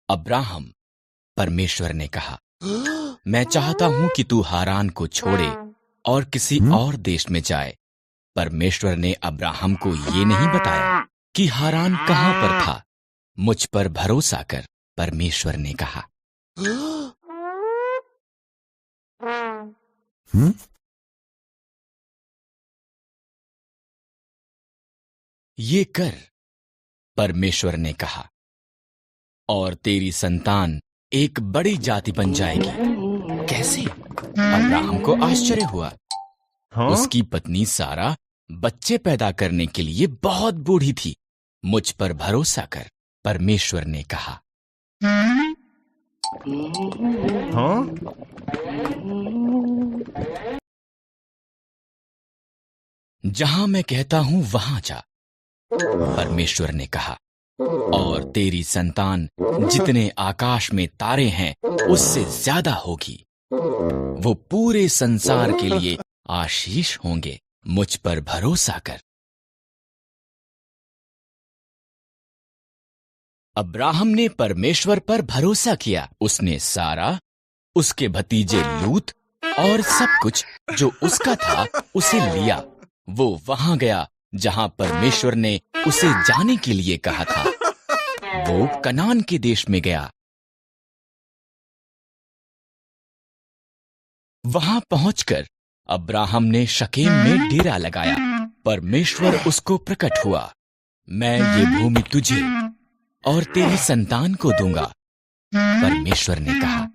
Abraham, परमेश्वर ने कहा, मैं चाहता हूं कि तू हारान को छोड़े और किसी और देश में जाए। परमेश्वर ने अब्राहम को ये नहीं बताया कि हारान कहां पर था। मुझ पर भरोसा कर, परमेश्वर ने कहा। ये कर, परमेश्वर ने कहा, और तेरी संतान एक बड़ी जाति बन जाएगी। कैसे? अब्राहम को आश्चर्य हुआ। उसकी पत्नी सारा बच्चे पैदा करने के लिए बहुत बूढ़ी थी। मुझ पर भरोसा कर, परमेश्वर ने कहा। जहां मैं कहता हूं वहां जा, परमेश्वर ने कहा, और तेरी संतान जितने आकाश में तारे हैं उससे ज्यादा होगी। वो पूरे संसार के लिए आशीष होंगे। मुझ पर भरोसा कर। अब्राहम ने परमेश्वर पर भरोसा किया। उसने सारा, उसके भतीजे लूत और सब कुछ जो उसका था उसे लिया। वो वहां गया जहां परमेश्वर ने उसे जाने के लिए कहा था। वो कनान के देश में गया। वहां पहुंचकर अब्राहम ने शकेम में डेरा लगाया। परमेश्वर उसको प्रकट हुआ। मैं ये भूमि तुझे और तेरी संतान को दूंगा, परमेश्वर ने कहा।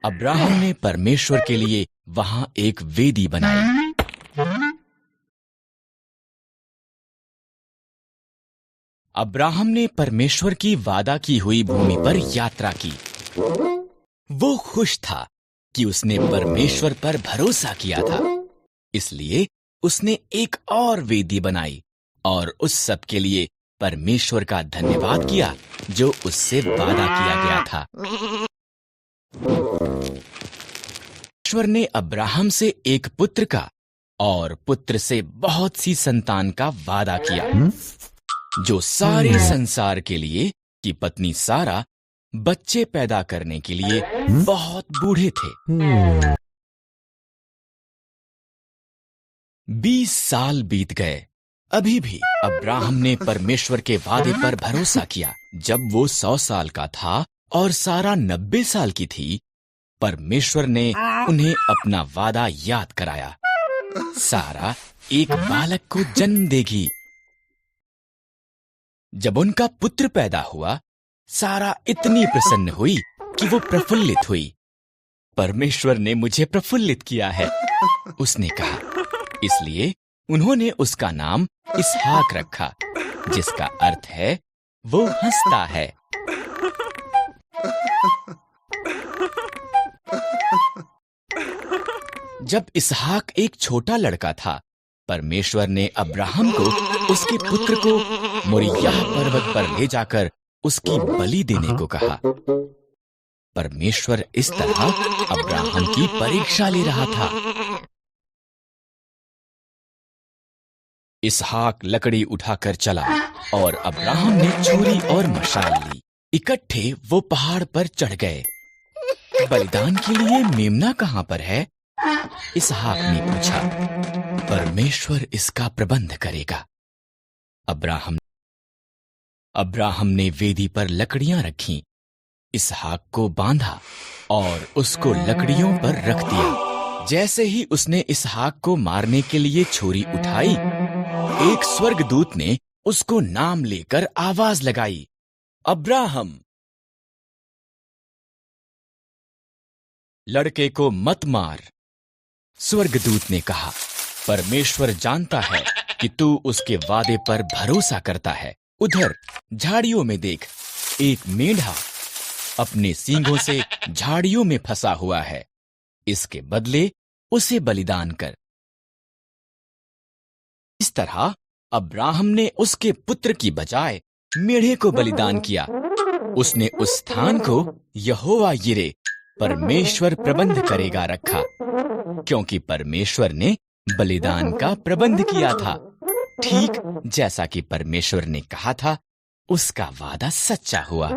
अब्राहम ने परमेश्वर के लिए वहां एक वेदी बनाई। अब्राहम ने परमेश्वर की वादा की हुई भूमि पर यात्रा की। वो खुश था कि उसने परमेश्वर पर भरोसा किया था। इसलिए उसने एक और वेदी बनाई और उस सब के लिए परमेश्वर का धन्यवाद किया जो उससे वादा किया गया था। परमेश्वर ने अब्राहम से एक पुत्र का और पुत्र से बहुत सी संतान का वादा किया, जो सारे संसार के लिए कि पत्नी सारा बच्चे पैदा करने के लिए बहुत बूढ़े थे। 20 साल बीत गए। अभी भी अब्राहम ने परमेश्वर के वादे पर भरोसा किया। जब वो 100 साल का था और सारा 90 साल की थी, परमेश्वर ने उन्हें अपना वादा याद कराया। सारा एक बालक को जन्म देगी। जब उनका पुत्र पैदा हुआ, सारा इतनी प्रसन्न हुई कि वो प्रफुल्लित हुई। परमेश्वर ने मुझे प्रफुल्लित किया है, उसने कहा। इसलिए उन्होंने उसका नाम इसहाक रखा, जिसका अर्थ है वो हंसता है। जब इसहाक एक छोटा लड़का था, परमेश्वर ने अब्राहम को उसके पुत्र को मोरिय्याह पर्वत पर ले जाकर उसकी बलि देने को कहा। परमेश्वर इस तरह अब्राहम की परीक्षा ले रहा था। इसहाक लकड़ी उठाकर चला और अब्राहम ने छुरी और मशाल ली। इकट्ठे वो पहाड़ पर चढ़ गए। बलिदान के लिए मेमना कहां पर है? इसहाक ने पूछा। परमेश्वर इसका प्रबंध करेगा। अब्राहम ने वेदी पर लकड़ियां रखीं, इसहाक को बांधा और उसको लकड़ियों पर रख दिया। जैसे ही उसने इसहाक को मारने के लिए छुरी उठाई, एक स्वर्गदूत ने उसको नाम लेकर आवाज लगाई, अब्राहम। लड़के को मत मार, स्वर्गदूत ने कहा। परमेश्वर जानता है कि तू उसके वादे पर भरोसा करता है। उधर झाड़ियों में देख, एक मेंढा अपने सींगों से झाड़ियों में फंसा हुआ है। इसके बदले उसे बलिदान कर। इस तरह अब्राहम ने उसके पुत्र की बजाय मेढ़े को बलिदान किया। उसने उस स्थान को यहोवा यिरे, परमेश्वर प्रबंध करेगा, रखा, क्योंकि परमेश्वर ने बलिदान का प्रबंध किया था। ठीक जैसा कि परमेश्वर ने कहा था, उसका वादा सच्चा हुआ।